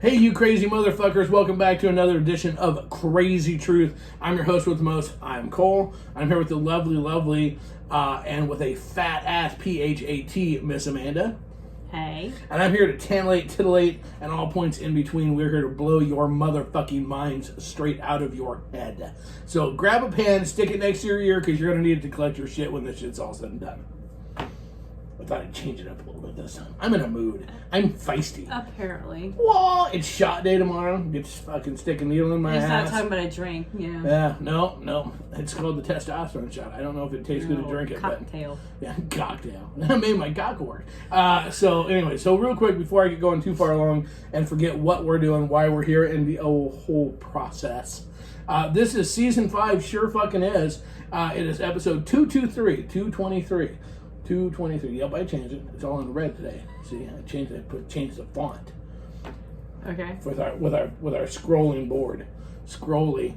Hey, you crazy motherfuckers. Welcome back to another edition of Krazy Truth. I'm your host with the most. I'm Cole. I'm here with the lovely, and with a fat ass PHAT, Miss Amanda. Hey. And I'm here to titillate, and all points in between. We're here to blow your motherfucking minds straight out of your head. So grab a pen, stick it next to your ear, because you're going to need it to collect your shit when this shit's all said and done. I thought I'd change it up a little bit this time. I'm in a mood. I'm feisty. Apparently. Whoa, it's shot day tomorrow. Get this fucking stick a needle in my ass. He's not talking about a drink, yeah. Yeah, no. It's called the testosterone shot. I don't know if it tastes good to drink it, cocktail. But... Yeah, cocktail. I made my cock work. So real quick, before I get going too far along and forget what we're doing, why we're here, and the whole process. This is Season 5, sure fucking is. It is episode 223. 223. Yep, I changed it. It's all in red today. See, I changed it. Changed the font. Okay. With our scrolling board. Scrolly.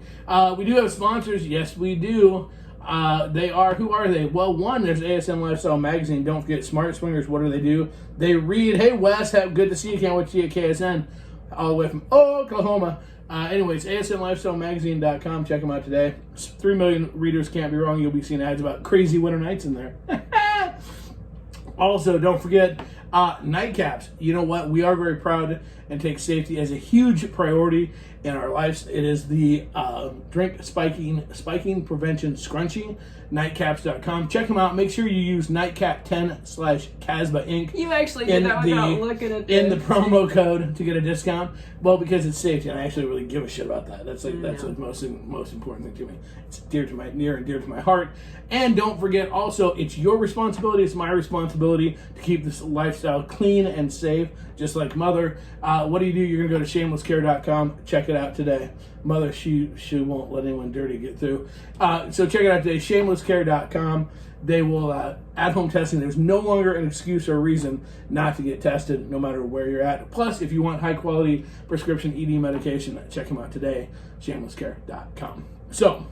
We do have sponsors. Yes, we do. They are. Who are they? Well, one, there's ASM Lifestyle Magazine. Don't forget Smart Swingers. What do? They read. Hey, Wes. Good to see you. Can't wait to see you at KSN. All the way from Oklahoma. Anyways, ASMLifestyleMagazine.com. Check them out today. 3 million readers, can't be wrong. You'll be seeing ads about crazy winter nights in there. Also, don't forget nightcaps. You know what? We are very proud and take safety as a huge priority in our lives. It is the drink spiking prevention scrunchie. Nightcaps.com. Check them out. Make sure you use nightcap10/Casba Inc. You actually did that without looking at this. In the promo code to get a discount. Well, because it's safety, and I actually really give a shit about that. That's the most important thing to me. It's near and dear to my heart. And don't forget, also, it's your responsibility. It's my responsibility to keep this lifestyle clean and safe, just like Mother. What do? You're gonna go to shamelesscare.com. Check it out today. Mother, she won't let anyone dirty get through. So check it out today, shamelesscare.com. They will, at-home testing, there's no longer an excuse or reason not to get tested, no matter where you're at. Plus, if you want high-quality prescription ED medication, check them out today, shamelesscare.com. So,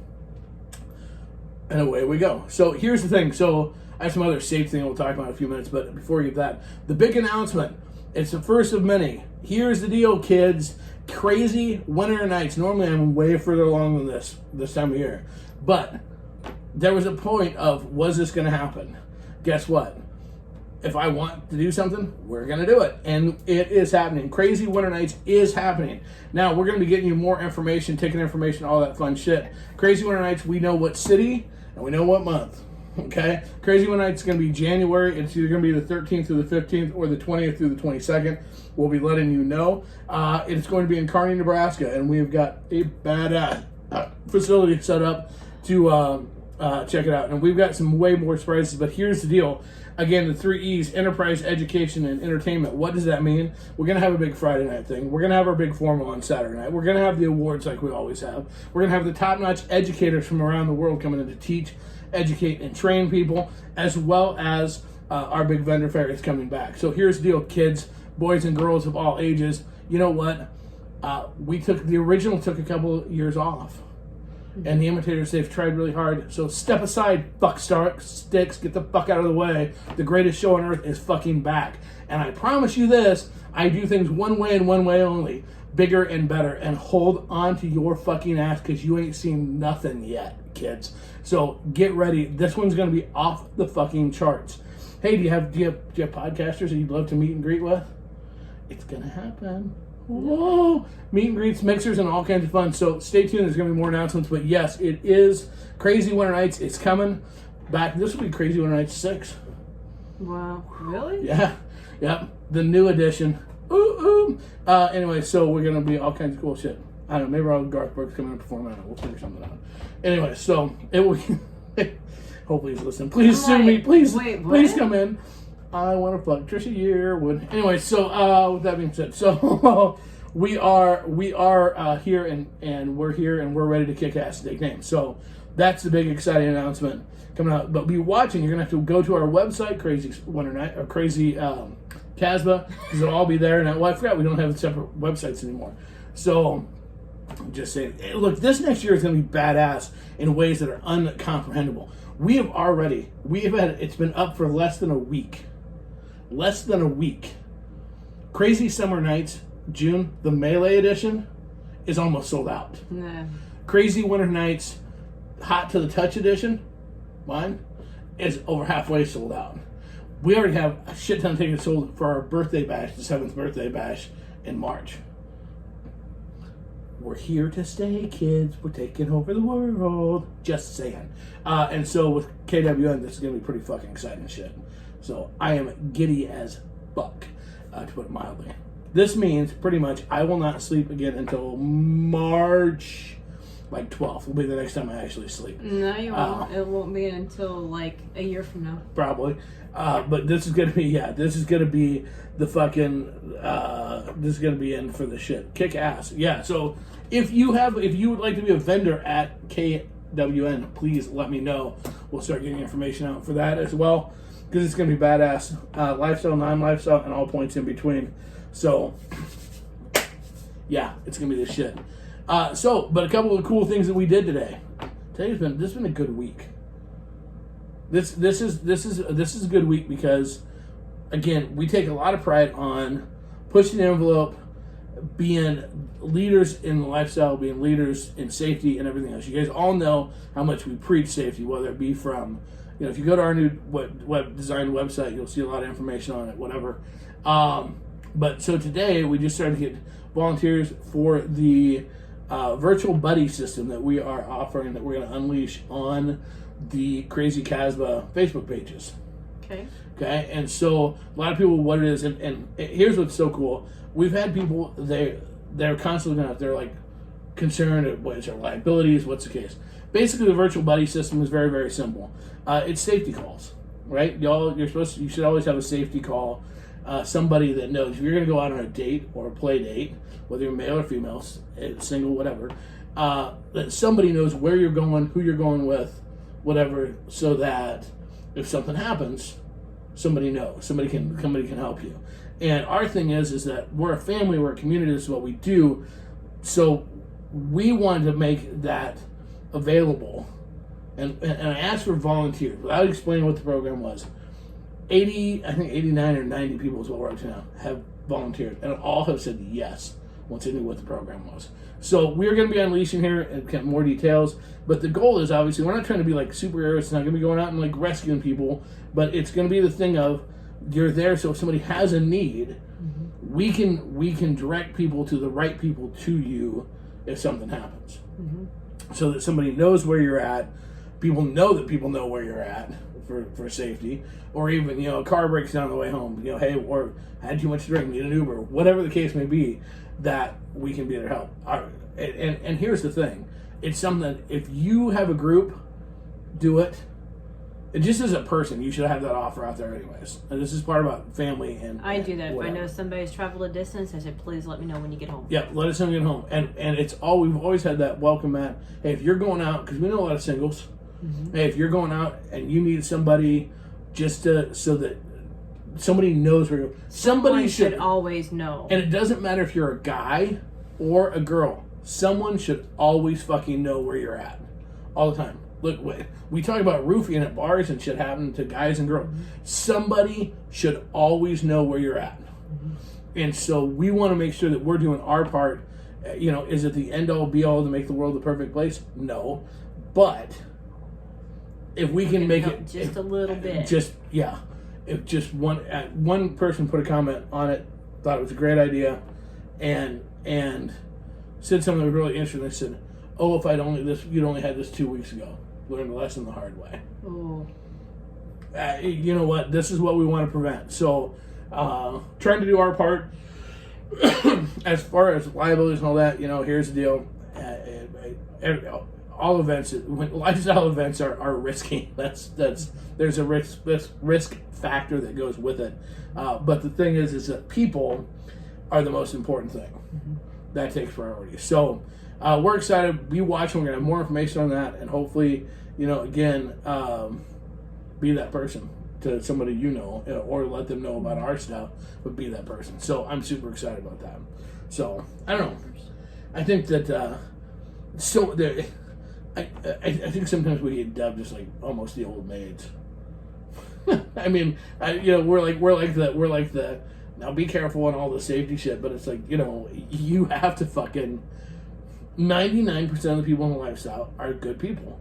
and away we go. So here's the thing. So I have some other safety thing we'll talk about in a few minutes, but before we get that, the big announcement, it's the first of many. Here's the deal, kids. Crazy winter nights. Normally I'm way further along than this time of year. But there was a point of, was this going to happen? Guess what? If I want to do something, we're going to do it. And it is happening. Crazy winter nights is happening. Now, we're going to be getting you more information, ticket information, all that fun shit. Crazy winter nights, we know what city and we know what month. Okay? Crazy Winter Nights is going to be January. It's either going to be the 13th through the 15th or the 20th through the 22nd. We'll be letting you know. It's going to be in Kearney, Nebraska, and we've got a badass facility set up to check it out. And we've got some way more surprises, but here's the deal. Again, the 3 E's, enterprise, education, and entertainment. What does that mean? We're going to have a big Friday night thing. We're going to have our big formal on Saturday night. We're going to have the awards like we always have. We're going to have the top-notch educators from around the world coming in to teach, educate, and train people, as well as our big vendor fair is coming back. So here's the deal, kids, boys and girls of all ages. You know what? The original took a couple years off. And the imitators, they've tried really hard. So step aside, sticks, get the fuck out of the way. The greatest show on earth is fucking back. And I promise you this, I do things one way and one way only. Bigger and better. And hold on to your fucking ass, because you ain't seen nothing yet, kids. So get ready. This one's going to be off the fucking charts. Hey, do you have podcasters that you'd love to meet and greet with? It's going to happen. Whoa! Meet and greets, mixers, and all kinds of fun. So stay tuned. There's going to be more announcements. But yes, it is Crazy Winter Nights. It's coming back. This will be Crazy Winter Nights 6. Wow. Really? Yeah. Yep. The new edition. Ooh. Anyway, so we're going to be all kinds of cool shit. I don't know. Maybe I'll Garth Brooks come in and perform. I don't know. We'll figure something out. Anyway, so it will. Hopefully he's listening. Please sue me. Please come in. I want to fuck Trisha Yearwood. Anyway, so with that being said, so we are here and we're here and we're ready to kick ass and take names. So that's the big exciting announcement coming out. But be watching. You're gonna have to go to our website, Crazy Winter Night or Crazy Casba, because it'll all be there. And I forgot we don't have separate websites anymore. So I'm just saying, look, this next year is gonna be badass in ways that are uncomprehendable. It's been up for less than a week. Crazy Summer Nights June, the Melee edition is almost sold out. Nah. Crazy Winter Nights Hot to the Touch edition, mine, is over halfway sold out. We already have a shit ton of tickets sold for our birthday bash, the 7th birthday bash in March. We're here to stay, kids. We're taking over the world. Just saying. And so with KWN, this is going to be pretty fucking exciting shit. So I am giddy as fuck, to put it mildly. This means pretty much I will not sleep again until March, like 12th will be the next time I actually sleep. No, you won't. It won't be until like a year from now. Probably. But this is gonna be this is gonna be the fucking this is gonna be in for the shit. Kick ass. Yeah, so if you would like to be a vendor at KWN, please let me know. We'll start getting information out for that as well. Because it's gonna be badass. Lifestyle, non-lifestyle, and all points in between. So yeah, it's gonna be the shit. But a couple of cool things that we did today. Today's this has been a good week. This is a good week because, again, we take a lot of pride on pushing the envelope, being leaders in the lifestyle, being leaders in safety and everything else. You guys all know how much we preach safety, whether it be from, if you go to our new web design website, you'll see a lot of information on it, whatever. But so today we just started to get volunteers for the virtual buddy system that we are offering, that we're going to unleash on the Crazy Casbah Facebook pages. Okay, and so a lot of people, what it is, and here's what's so cool. We've had people, they're constantly going out there like concerned of what's our liabilities, what's the case. Basically, the virtual buddy system is very, very simple. It's safety calls, right? You should always have a safety call. Somebody that knows if you're going to go out on a date or a play date, whether you're male or female, single, whatever, that somebody knows where you're going, who you're going with, whatever, so that if something happens, somebody knows, somebody can help you. And our thing is that we're a family, we're a community. This is what we do. So we wanted to make that available, and I asked for volunteers without explaining what the program was. 89 or 90 people is what we're up to now have volunteered, and all have said yes once they knew what the program was. So we're going to be unleashing here and get more details, but the goal is, obviously, we're not trying to be like superheroes. It's not going to be going out and like rescuing people, but it's going to be the thing of you're there, so if somebody has a need, we can direct people to the right people to you if something happens, so that somebody knows where you're at. People know that people know where you're at for safety, or even a car breaks down on the way home. Hey, or had too much to drink, need an Uber, whatever the case may be, that we can be there to help. And here's the thing: it's something that if you have a group, do it. And just as a person, you should have that offer out there anyways. And this is part about family and I do that. Whatever. If I know somebody's traveled a distance, I say, please let me know when you get home. Yeah, let us know when you get home. And it's we've always had that welcome mat. Hey, if you're going out, because we know a lot of singles. Hey, if you're going out and you need somebody so that somebody knows where you're, somebody should always know. And it doesn't matter if you're a guy or a girl. Someone should always fucking know where you're at all the time. Look, we talk about roofing at bars and shit happening to guys and girls. Somebody should always know where you're at. And so we want to make sure that we're doing our part. Is it the end all be all to make the world the perfect place? No. But if we can make it just a little bit. If just one person put a comment on it, thought it was a great idea, and said something that was really interesting. They said, "Oh, if you'd only had this 2 weeks ago. Learned the lesson the hard way." Oh. You know what? This is what we want to prevent. So, trying to do our part as far as liabilities and all that. Here's the deal. All events, lifestyle events are risky. There's a risk factor that goes with it. But the thing is that people are the most important thing. That takes priority. So we're excited. Be watching. We're gonna have more information on that, and hopefully, again, be that person to somebody or let them know about our stuff. But be that person. So I'm super excited about that. So I don't know. I think that I think sometimes we get dubbed just like almost the old maids. I mean, we're like the Now be careful and all the safety shit, but it's like, you know, you have to fucking 99% of the people in the lifestyle are good people.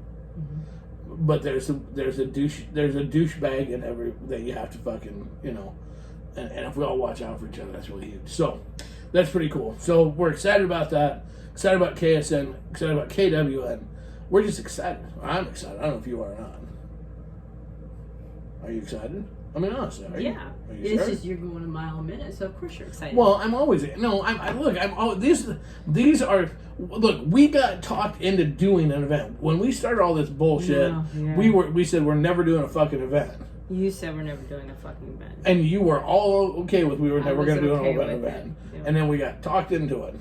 But there's a douchebag in every that you have to fucking, you know, and if we all watch out for each other, that's really huge. So that's pretty cool. So we're excited about that. Excited about KSN. Excited about KWN. We're just excited. I'm excited. I don't know if you are or not. Are you excited? I mean, honestly, are you? Yeah. Are you It's sure? just you're going a mile a minute, so of course you're excited. Well, I'm always no. These are look. We got talked into doing an event when we started all this bullshit. Yeah. We said we're never doing a fucking event, You said we're never doing a fucking event. and you were all okay with we were never going to do okay an with event, it. and then we got talked into it,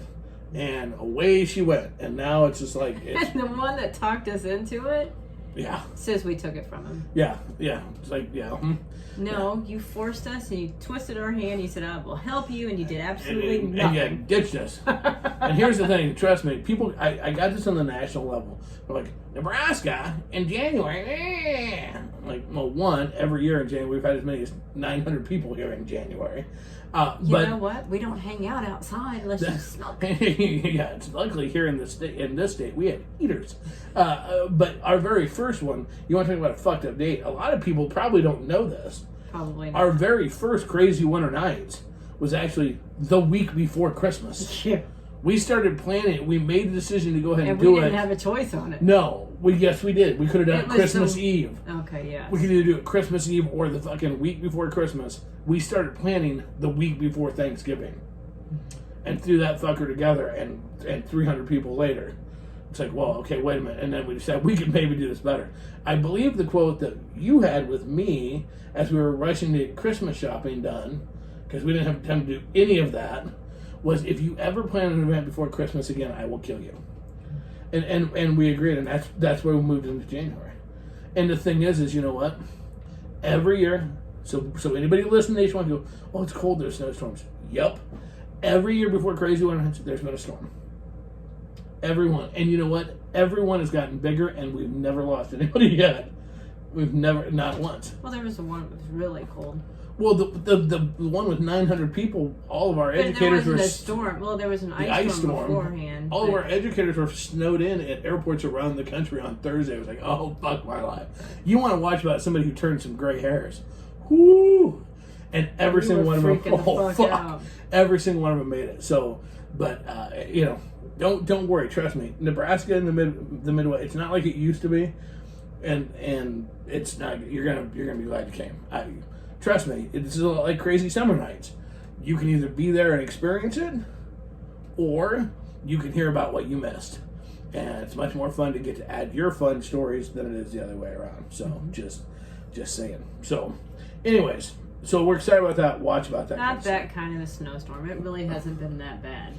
and away she went, and now it's just like it's, And the one that talked us into it yeah, says we took it from him. yeah. It's like yeah. No, you forced us and you twisted our hand. You said, I will help you, and you did absolutely And nothing. you ditched us. And here's the thing, trust me, people, I got this on the national level. They're like, Nebraska in January, I'm like, well, one, every year in January, we've had as many as 900 people here in January. You know what? We don't hang out outside unless you smoke. Yeah, it's luckily here in this state, we have heaters. But our very first one, you want to talk about a fucked up date, a lot of people probably don't know this. Probably not. Our very first Crazy Winter Nights was actually the week before Christmas. Yeah. We started planning it. We made the decision to go ahead and And do we it. didn't have a choice on it. No, yes we did. We could have done It it was Christmas the- Eve. Okay, yeah. We could either do it Christmas Eve or the fucking week before Christmas. We started planning the week before Thanksgiving, and threw that fucker together. And 300 people later, it's like, well, okay, wait a minute. And then we decided we could maybe do this better. I believe the quote that you had with me as we were rushing to get Christmas shopping done, because we didn't have time to do any of that, was if you ever plan an event before Christmas again, I will kill you. And we agreed, and that's why we moved into January. And the thing is you know what? Every year, so anybody listening to H1 go, oh, it's cold, there's snowstorms. Yup. Every year before Crazy Winter, there's been a storm. Everyone. And you know what? Everyone has gotten bigger, and we've never lost anybody yet. We've never, not once. Well, there was the one that was really cold. Well, the one with 900 people, all of our But educators there were... wasn't a storm. Well, there was an ice storm beforehand. All of our educators were snowed in at airports around the country on Thursday. It was like, oh, fuck my life. You want to watch about somebody who turned some gray hairs. Whoo! And every single one of them, oh, fuck. Out. Every single one of them made it. So, but, you know, don't worry. Trust me. Nebraska in the Midwest, it's not like it used to be. And it's not, you're gonna be glad you came. Trust me, this is a lot like Crazy Summer Nights. You can either be there and experience it, or you can hear about what you missed. And it's much more fun to get to add your fun stories than it is the other way around. So just saying. So, anyways, so we're excited about that. Watch about that. Not that kind of a snowstorm. It really hasn't been that bad.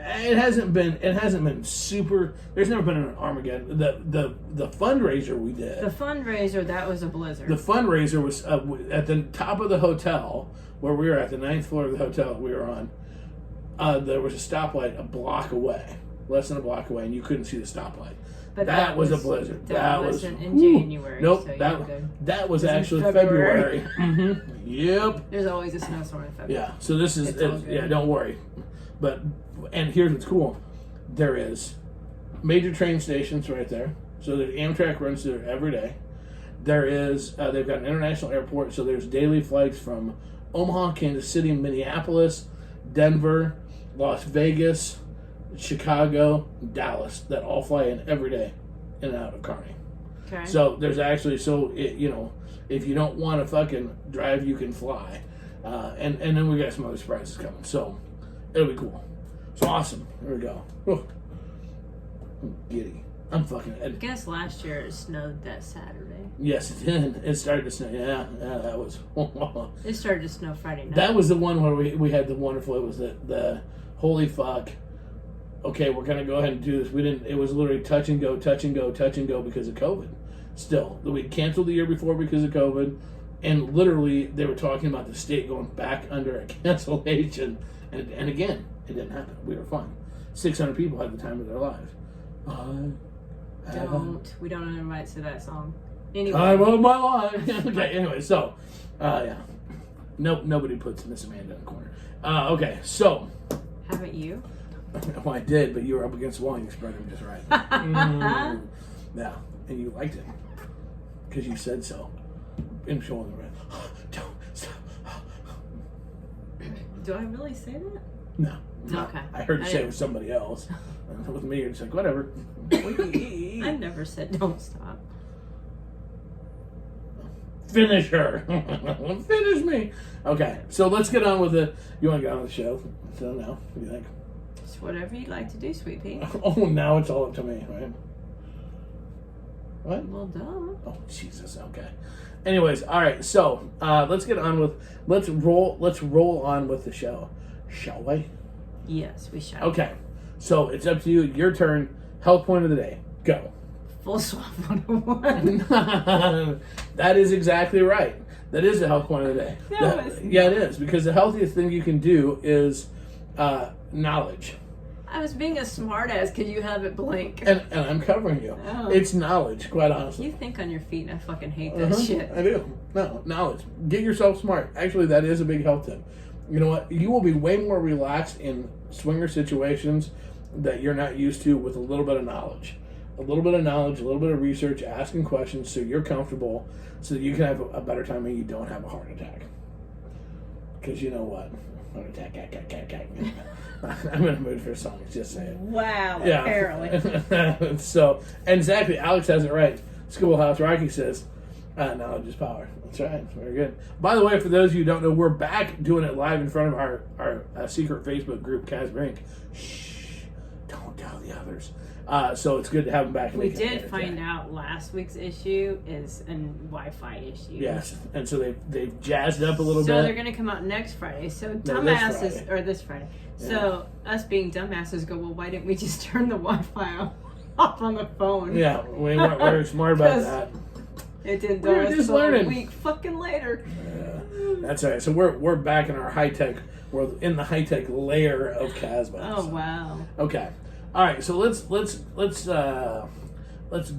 It hasn't been super. There's never been an Armageddon. The fundraiser we did. The fundraiser, that was a blizzard. The fundraiser was at the top of the hotel where we were at, the 9th floor of the hotel we were on. There was a stoplight a block away, less than a block away, and you couldn't see the stoplight. But that was a blizzard. That wasn't in January. Nope. So that was in actually February. February. Yep. There's always a snowstorm in February. Yeah. So this is don't worry. And here's what's cool. There is major train stations right there. So the Amtrak runs there every day. There is, they've got an international airport, so there's daily flights from Omaha, Kansas City, Minneapolis, Denver, Las Vegas, Chicago, Dallas, that all fly in every day in and out of Kearney. Okay. So there's actually, if you don't want to fucking drive, you can fly. And then we got some other surprises coming. So it'll be cool. So awesome. There we go. Oh. I'm giddy. I'm fucking... I guess last year it snowed that Saturday. Yes, it did. It started to snow. Yeah, that was... It started to snow Friday night. That was the one where we had the wonderful... It was the holy fuck. Okay, we're going to go ahead and do this. We didn't... It was literally touch and go because of COVID. Still. We canceled the year before because of COVID. And literally, they were talking about the state going back under a cancellation. And again, it didn't happen. We were fine. 600 people had the time of their lives. We don't have rights to that song. Anyway. Time of my life. Okay, anyway, so, yeah. Nope, nobody puts Miss Amanda in the corner. Okay, so. Haven't you? Well, I did, but you were up against the wall and you spread them just right. Yeah, and you liked it because you said so. In showing the red. Don't stop. Do I really say that? No. Okay. I heard you say it with somebody else. And with me, you're just like, whatever. I never said don't stop. Finish her. Finish me. Okay, so let's get on with it. You want to get on with the show? So now, what do you think? It's whatever you'd like to do, Sweet Pea. Oh, now it's all up to me, right? What? Well, duh. Oh, Jesus. Okay. Anyways, all right. So let's get on with let's roll on with the show, shall we? Yes, we shall. Okay. So it's up to you. Your turn. Health point of the day. Go. Full swap 101. That is exactly right. That is the health point of the day. No, it's not. Yeah, it is, because the healthiest thing you can do is knowledge. I was being a smartass because you have it blank. And I'm covering you. Oh. It's knowledge, quite honestly. You think on your feet, and I fucking hate that shit. I do. No, knowledge. Get yourself smart. Actually, that is a big health tip. You know what? You will be way more relaxed in swinger situations that you're not used to with a little bit of knowledge. A little bit of knowledge, a little bit of research, asking questions so you're comfortable, so that you can have a better time and you don't have a heart attack. Because you know what? Heart attack. I'm in a mood for a song. Just say it. Wow, Yeah. apparently. So, and exactly, Alex has it right. Schoolhouse Rocky says, knowledge is power. That's right. Very good. By the way, for those of you who don't know, we're back doing it live in front of our secret Facebook group, Kaz Brink. Shh. Don't tell the others. So it's good to have them back. We did find out last week's issue is a Wi-Fi issue. Yes, and so they've jazzed up a little bit. So they're going to come out next Friday. So dumbasses, or this Friday. Yeah. So us being dumbasses go, well, why didn't we just turn the Wi-Fi off on the phone? Yeah, we weren't smart about that. It didn't we were just learning. A week fucking later. Yeah, that's all right. So we're back in our high-tech, we're in the high-tech layer of Casbah. Oh, so. Wow. Okay. All right, so let's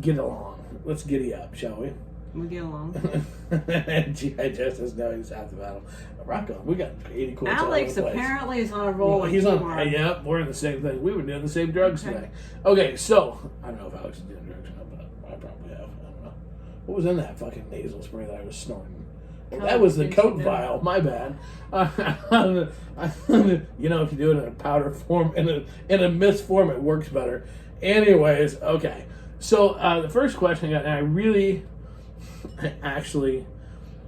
get along. Let's giddy up, shall we? We get along. G.I. Justice knowing he's half the battle. Rock on. We got 80 quotes. Alex apparently is on a roll. He's on. Yep, we're in the same thing. We were doing the same drugs today. Okay, so I don't know if Alex is doing drugs or not, but I probably have. I don't know. What was in that fucking nasal spray that I was snorting? Well, that was the Coke vial. My bad. You know, if you do it in a powder form, in a mist form, it works better. Anyways, okay. So the first question I got, and I actually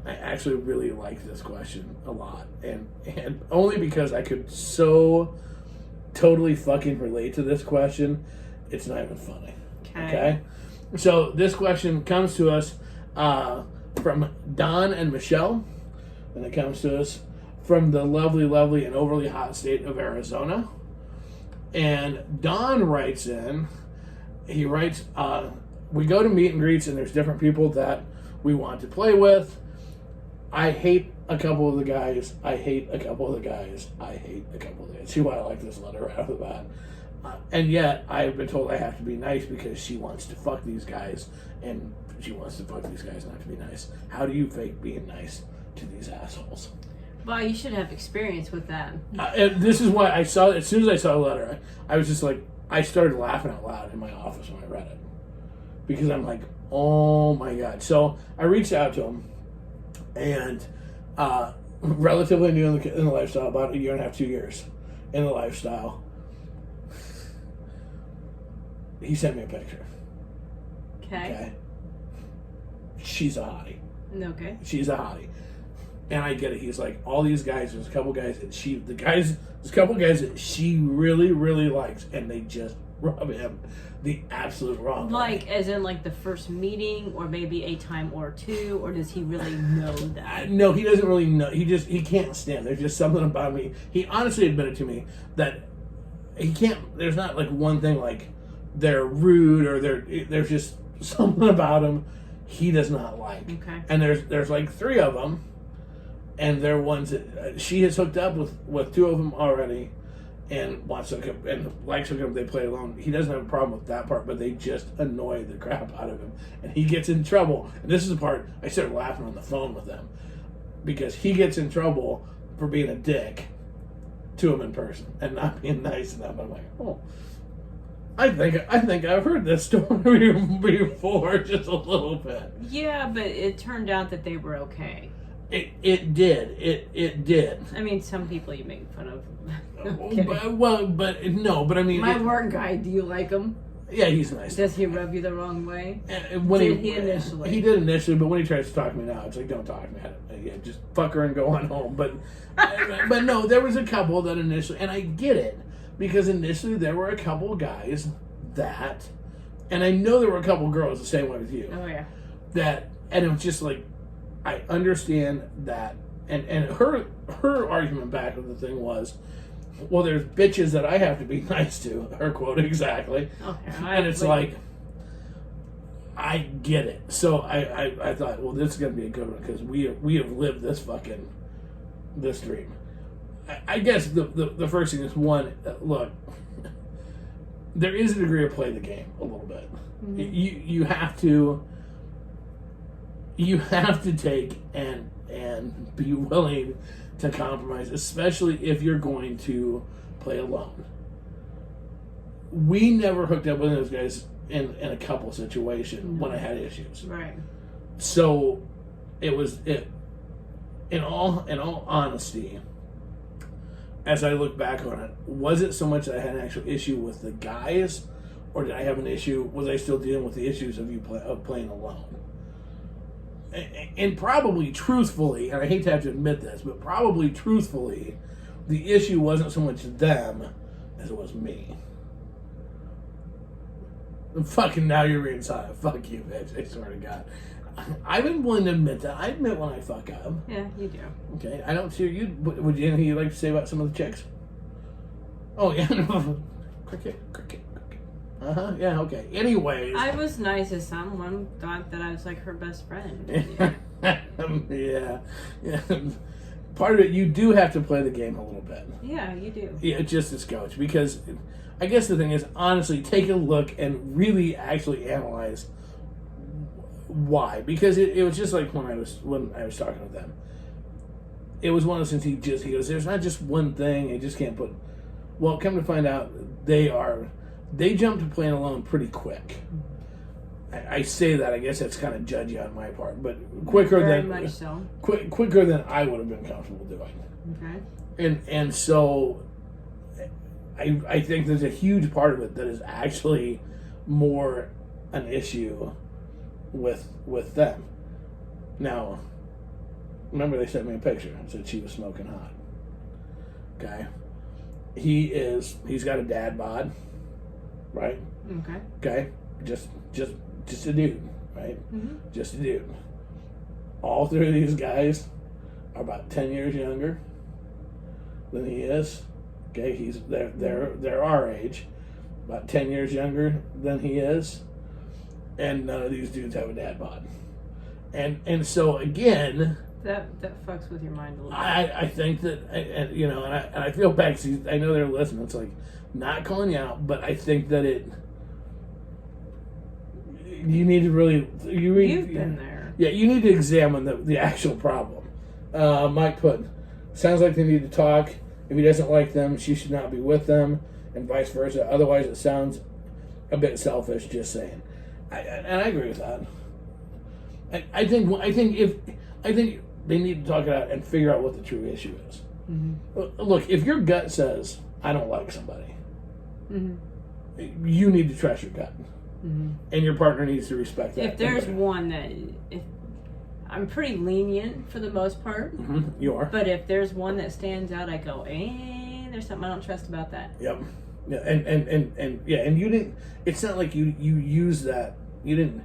really like this question a lot, and only because I could so totally fucking relate to this question, it's not even funny. Okay. So this question comes to us from Don and Michelle, and it comes to us from the lovely, lovely, and overly hot state of Arizona. And Don writes in, he writes, we go to meet and greets, and there's different people that we want to play with. I hate a couple of the guys. I hate a couple of the guys. I hate a couple of the guys. See why I like this letter right off the bat. And yet, I've been told I have to be nice because she wants to fuck these guys, and she wants to fuck these guys not to be nice. How do you fake being nice to these assholes? Well, you should have experience with that. And this is why I saw it. As soon as I saw the letter, I was just like, I started laughing out loud in my office when I read it. Because I'm like, oh my God. So I reached out to him, and relatively new in the lifestyle, about 1.5 years, 2 years in the lifestyle. He sent me a picture. Okay. She's a hottie. Okay. She's a hottie. And I get it. He's like, all these guys, there's a couple guys that there's a couple guys that she really, really likes, and they just rub him the absolute wrong way. Like, as in, like, the first meeting, or maybe a time or two, or does he really know that? No, he doesn't really know. He can't stand. There's just something about me. He honestly admitted to me that he can't, there's not, like, one thing, like, they're rude, or there's just something about them he does not like. Okay. And there's like 3 of them, and they're ones that she has hooked up with 2 of them already, and wants to hook up and likes hooking up. They play alone. He doesn't have a problem with that part, but they just annoy the crap out of him, and he gets in trouble. And this is the part I started laughing on the phone with them. because he gets in trouble for being a dick to him in person and not being nice enough. I'm like, oh, I think I've heard this story before, just a little bit. Yeah, but it turned out that they were okay. It did. I mean, some people you make fun of. But I mean, my work guy. Do you like him? Yeah, he's nice. Does he rub you the wrong way? Did he initially? He did initially, but when he tries to talk to me now, it's like, don't talk to me. Yeah, just fuck her and go on home. But no, there was a couple that initially, and I get it, because initially there were a couple guys that, and I know there were a couple girls the same way with you. Oh yeah. And it was just like, I understand that, and her argument back with the thing was, well, there's bitches that I have to be nice to. Her quote exactly. Okay. And it's like, I get it. So I thought, well, this is gonna be a good one because we have lived this dream. I guess the first thing is, one, look, there is a degree of play the game a little bit. Mm-hmm. You have to take and be willing to compromise, especially if you're going to play alone. We never hooked up with those guys in a couple situation when I had issues. Right. So it was in all honesty, as I look back on it, was it so much that I had an actual issue with the guys, or did I have an issue? Was I still dealing with the issues of playing alone? And probably truthfully, and I hate to have to admit this, but probably truthfully, the issue wasn't so much them as it was me. And fucking now you're being silent. Fuck you, bitch. I swear to God. I've been willing to admit that. I admit when I fuck up. Yeah, you do. Okay, I don't see you. Would you anything you'd like to say about some of the chicks? Oh, yeah. Cricket. Yeah, okay. Anyways. I was nice to someone, thought that I was like her best friend. Yeah. Part of it, you do have to play the game a little bit. Yeah, you do. Yeah, just as coach. Because I guess the thing is, honestly, take a look and really actually analyze why. Because it was just like when I was talking with them. It was one of those things he goes, there's not just one thing, I just can't put. Well, come to find out, they jumped to playing alone pretty quick. I say that, I guess that's kind of judgy on my part, but quicker than I would have been comfortable doing. Okay. And so I think there's a huge part of it that is actually more an issue with them. Now, remember they sent me a picture and said she was smoking hot. Okay. He's got a dad bod. Right? Okay? Just a dude, right? Mm-hmm. Just a dude. All three of these guys are about 10 years younger than he is. Okay, they're our age. About 10 years younger than he is. And none of these dudes have a dad bod. And so again, that fucks with your mind a little bit. I think that, and I feel bad because I know they're listening. It's like, not calling you out, but I think that you need to really... You've been there. Yeah, you need to examine the actual problem. Mike put, sounds like they need to talk. If he doesn't like them, she should not be with them, and vice versa. Otherwise, it sounds a bit selfish, just saying. And I agree with that. I think they need to talk it out and figure out what the true issue is. Mm-hmm. Look, if your gut says, I don't like somebody, mm-hmm. you need to trust your gut. Mm-hmm. And your partner needs to respect that. If there's one that... I'm pretty lenient for the most part. Mm-hmm. You are. But if there's one that stands out, I go, there's something I don't trust about that. Yep. Yeah, and you didn't... It's not like you use that... You didn't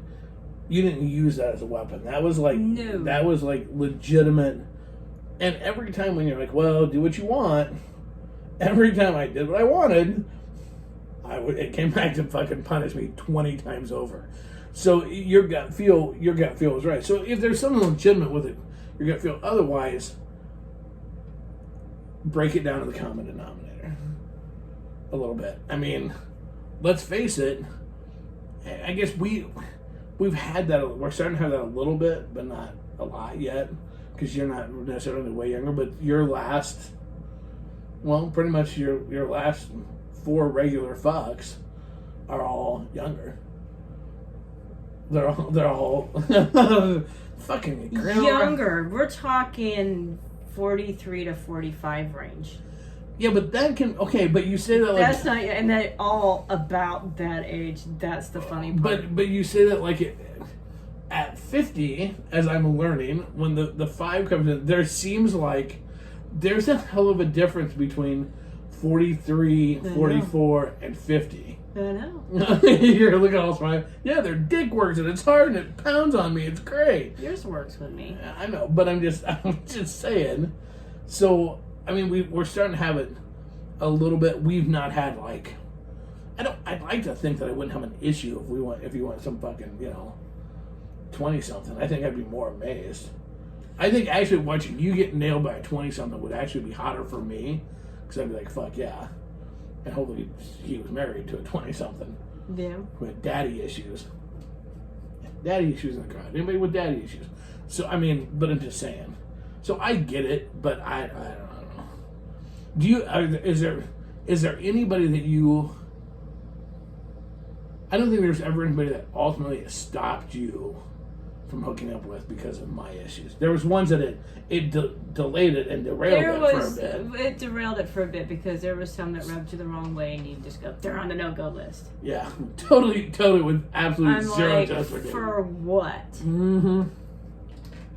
use that as a weapon. That was like... No. That was like legitimate... And every time when you're like, well, do what you want... Every time I did what I wanted, it came back to fucking punish me 20 times over. So your gut feel was right. So if there's something legitimate with it, your gut feel. Otherwise, break it down to the common denominator a little bit. I mean, let's face it. I guess we've had that. We're starting to have that a little bit, but not a lot yet. because you're not necessarily way younger, but your last, well, pretty much your last 4 regular fucks are all younger. They're all fucking younger. We're talking 43 to 45 range. Yeah, but that can but you say that like that's not, and they're all about that age. That's the funny part. But you say that like at 50, as I'm learning, when the 5 comes in, there seems like there's a hell of a difference between 43, 44, and 50. I know. You're looking all smiling. Yeah, their dick works and it's hard and it pounds on me. It's great. Yours works with me. I know, but I'm just saying. So, I mean, we're starting to have it a little bit. We've not had like, I'd like to think that I wouldn't have an issue if you want some fucking 20 something. I think I'd be more amazed. I think actually watching you get nailed by a 20 something would actually be hotter for me, because I'd be like, fuck yeah. And hopefully he was married to a 20-something. Yeah. Who had daddy issues. Daddy issues in the crowd. Anybody with daddy issues. So, I mean, but I'm just saying. So I get it, but I don't know. Is there anybody that you... I don't think there's ever anybody that ultimately has stopped you from hooking up with because of my issues. There was ones that it delayed it and derailed it for a bit. It derailed it for a bit because there was some that rubbed you the wrong way and you just go, they're on the no-go list. Yeah, totally with absolute zero justification. For what? Mm-hmm.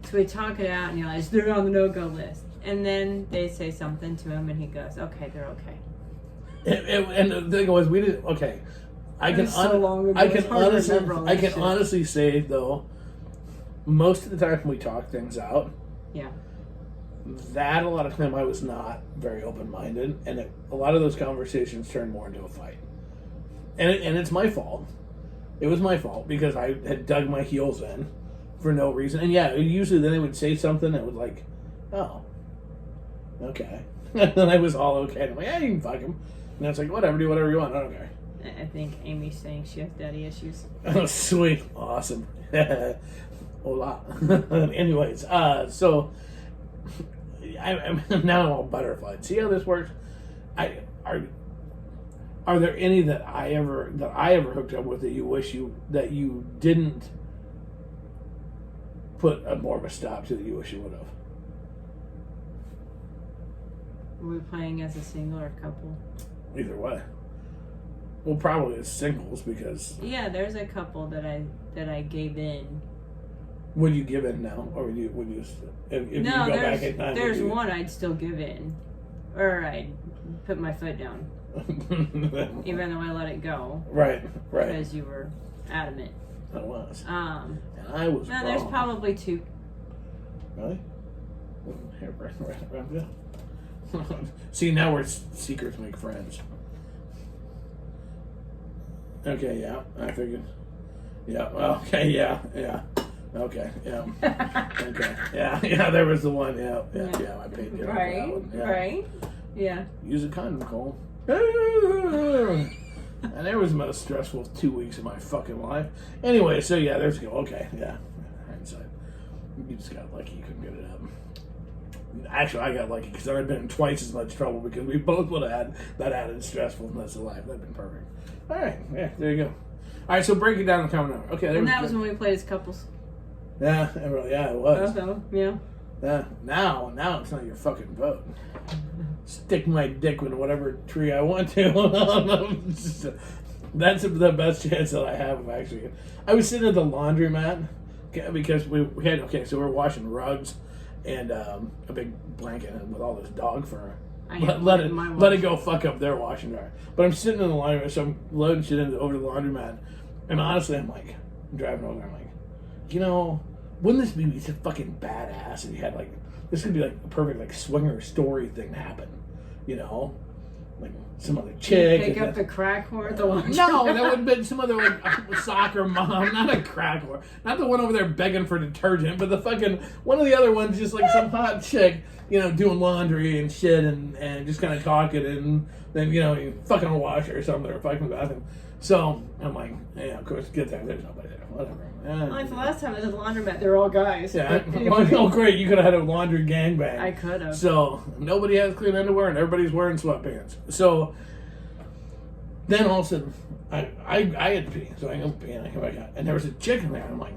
So we talk it out and you're like, they're on the no-go list. And then they say something to him and he goes, okay, they're okay. And the thing was, we didn't, okay. I can honestly say, though, most of the time when we talk things out, that a lot of time I was not very open-minded, and a lot of those conversations turned more into a fight. And it's my fault. It was my fault because I had dug my heels in for no reason. And usually then they would say something that was like, oh, okay. And then I was all okay. And I'm like, yeah, you can fuck him. And it's like, whatever, do whatever you want. I don't care. I think Amy's saying she has daddy issues. Oh, sweet. Awesome. Hola. Anyways, so I'm now all butterflied. See how this works? Are there any that I ever hooked up with that you wish that you didn't put more of a stop to that you wish you would have? Were we playing as a single or a couple? Either way. Well, probably as singles because... Yeah, there's a couple that I gave in. Would you give in now? Or would you if you go back in time? There's one I'd still give in. Or I'd put my foot down. Even though I let it go. Right. Because you were adamant. I was. And I was wrong. There's probably 2. Really? Here, right. See, now we're secrets make friends. Okay, yeah, I figured. Yeah, okay, yeah. Okay, yeah. Okay, yeah, there was the one, yeah, I paid you for that one. Yeah. Right, yeah. Use a condom, Cole. And that was the most stressful 2 weeks of my fucking life. Anyway, so yeah, there's go. Okay, yeah. Hindsight. You just got lucky you couldn't get it up. Actually, I got lucky because I'd been in twice as much trouble because we both would have had that added stressfulness of life. That'd been perfect. All right, yeah, there you go. All right, so break it down and comment on it. Okay, and that was when we played as couples. Yeah, it was. Yeah. Yeah. Now it's not your fucking vote. Stick my dick in whatever tree I want to. That's the best chance that I have of actually. I was sitting at the laundromat because we had so we're washing rugs and a big blanket with all this dog fur. Let it go fuck up their washing dryer. But I'm sitting in the laundromat, so I'm loading shit over to the laundromat, and honestly, I'm driving over. I'm like, wouldn't this be so fucking badass if you had this could be a perfect swinger story thing happen, like some other chick. Pick up the crack whore at the laundry. No, that would have been some other soccer mom, not a crack whore, not the one over there begging for detergent, but the fucking one of the other ones, just some hot chick, doing laundry and shit and just kind of talking, and then you fucking a washer or something or fucking the bathroom. So I'm like, yeah, of course, get there. There's nobody there. Whatever. Like the last time I was at the laundromat, they're all guys. Yeah. Oh, great. You could have had a laundry gangbang. I could have. So nobody has clean underwear and everybody's wearing sweatpants. So then all of a sudden, I had to pee. So I go pee and I come back out. And there was a chick in there. And I'm like,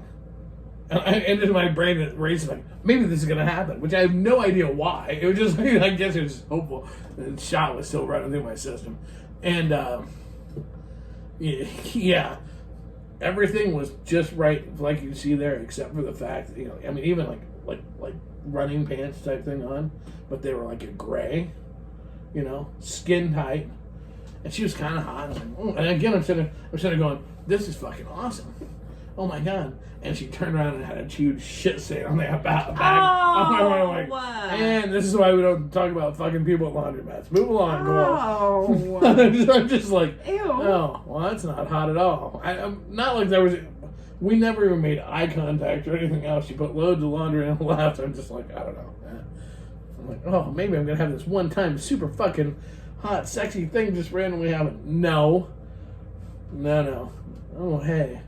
and in my brain it races like, maybe this is going to happen, which I have no idea why. It was just, I guess it was just hopeful. The shot was still running through my system. And, yeah, everything was just right, like you see there, except for the fact that, I mean, even like running pants type thing on, but they were like a gray, skin tight. And she was kind of hot. And again, I'm sitting there going, this is fucking awesome. Oh my God. And she turned around and had a huge shit stain on that bag. Oh, and this is why we don't talk about fucking people at laundromats. Move along, go on. Oh. I'm just like, ew. Oh, well, that's not hot at all. I'm not like there was, we never even made eye contact or anything else. She put loads of laundry and left. I'm just like, I don't know. I'm like, oh, maybe I'm going to have this one time super fucking hot, sexy thing just randomly happen. No. Oh, hey.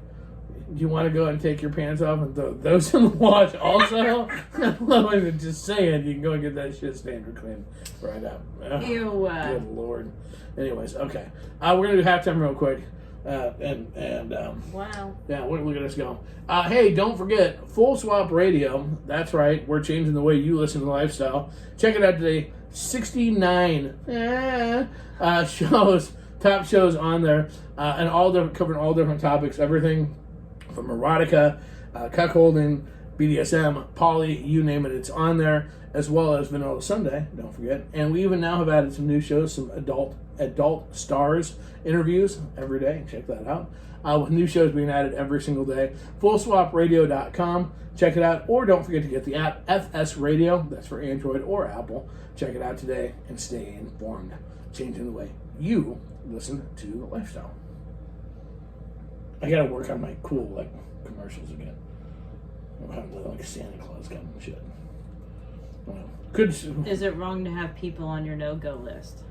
Do you want to go and take your pants off and throw those in the wash also? I'm just saying, you can go and get that shit standard clean right up. Oh, ew. Good Lord. Anyways, okay. We're going to do halftime real quick. Wow. Yeah, look at us go. Hey, don't forget, Full Swap Radio. That's right. We're changing the way you listen to Lifestyle. Check it out today. 69 shows, top shows on there, and all different, covering all different topics, everything from erotica, cuckolding, BDSM, poly, you name it, it's on there, as well as Vanilla Sunday, don't forget. And we even now have added some new shows, some adult stars interviews every day. Check that out. With new shows being added every single day. FullSwapRadio.com. Check it out. Or don't forget to get the app FS Radio. That's for Android or Apple. Check it out today and stay informed. Changing the way you listen to the lifestyle. I gotta work on my cool commercials again. I'm having like Santa Claus kind of shit. Is it wrong to have people on your no-go list?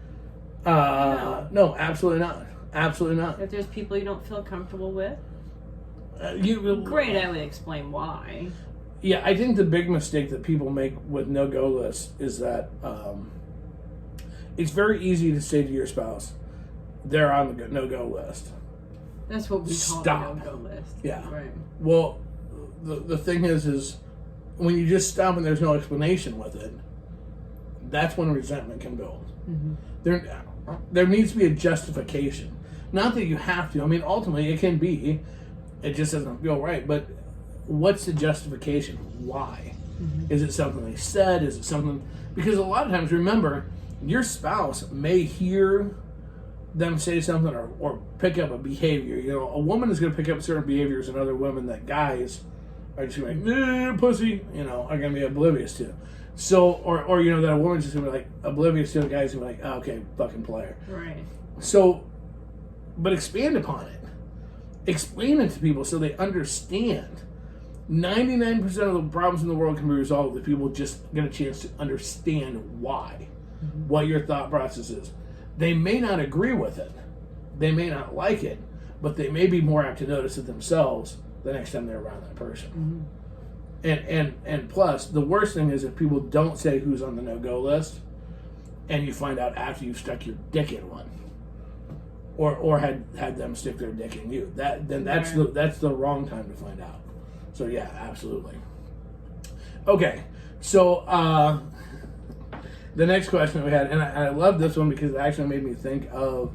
No, absolutely not. Absolutely not. If there's people you don't feel comfortable with? Great, I would explain why. Yeah, I think the big mistake that people make with no-go lists is that it's very easy to say to your spouse, they're on the no-go list. That's what we call the no-go list. Yeah. Right. Well, the thing is when you just stop and there's no explanation with it, that's when resentment can build. Mm-hmm. There needs to be a justification. Not that you have to. I mean, ultimately, it can be. It just doesn't feel right. But what's the justification? Why? Mm-hmm. Is it something they said? Is it something... Because a lot of times, remember, your spouse may hear them say something or pick up a behavior. A woman is going to pick up certain behaviors in other women that guys are just going to be pussy, are going to be oblivious to. So, or that a woman's just going to be oblivious to, the guy's going to be oh, okay, fucking player. Right. So, but expand upon it. Explain it to people so they understand. 99% of the problems in the world can be resolved if people just get a chance to understand why, what your thought process is. They may not agree with it. They may not like it, but they may be more apt to notice it themselves the next time they're around that person. Mm-hmm. And plus, the worst thing is if people don't say who's on the no-go list, and you find out after you've stuck your dick in one, or had them stick their dick in you. That's the wrong time to find out. So yeah, absolutely. Okay, so the next question we had, and I love this one because it actually made me think of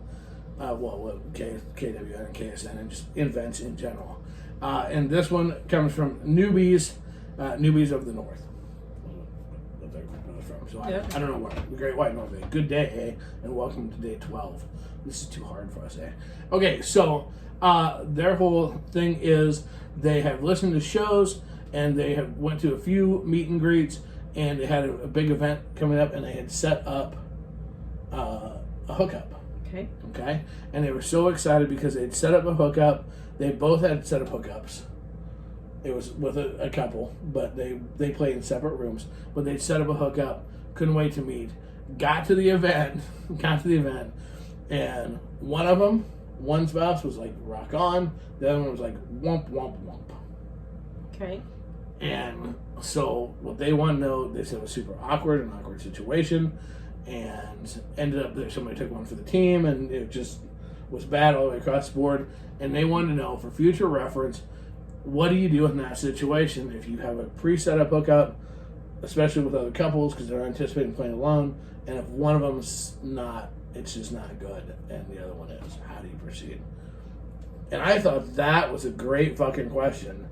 KWN and KSN and just events in general. And this one comes from newbies of the North. So I don't know where. The Great White North. Good day, and welcome to day 12. This is too hard for us, Okay, so their whole thing is they have listened to shows and they have went to a few meet and greets and they had a big event coming up and they had set up a hookup. Okay, and they were so excited because they'd set up a hookup. They both had set up hookups. It was with a couple, but they played in separate rooms. But they'd set up a hookup. Couldn't wait to meet. Got to the event, and one of them One spouse was like, rock on. The other one was like, womp, womp, womp. Okay. And so what they want to know, they said it was super awkward, an awkward situation. And ended up that somebody took one for the team, and it just was bad all the way across the board. And they wanted to know, for future reference, what do you do in that situation if you have a pre-set up hookup, especially with other couples because they're anticipating playing alone, and if one of them's not, it's just not good, and the other one is, how do you proceed? And I thought that was a great fucking question.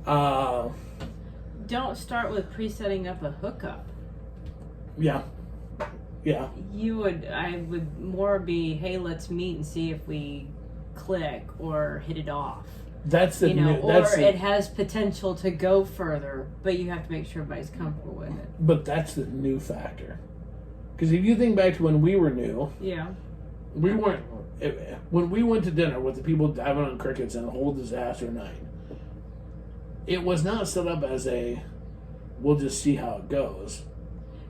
Don't start with pre-setting up a hookup. Yeah. I would more be, hey, let's meet and see if we click or hit it off. That's the it has potential to go further, but you have to make sure everybody's comfortable with it. But that's the new factor. Because if you think back to when we were new, we weren't. When we went to dinner with the people diving on crickets and a whole disaster night, it was not set up as a, we'll just see how it goes.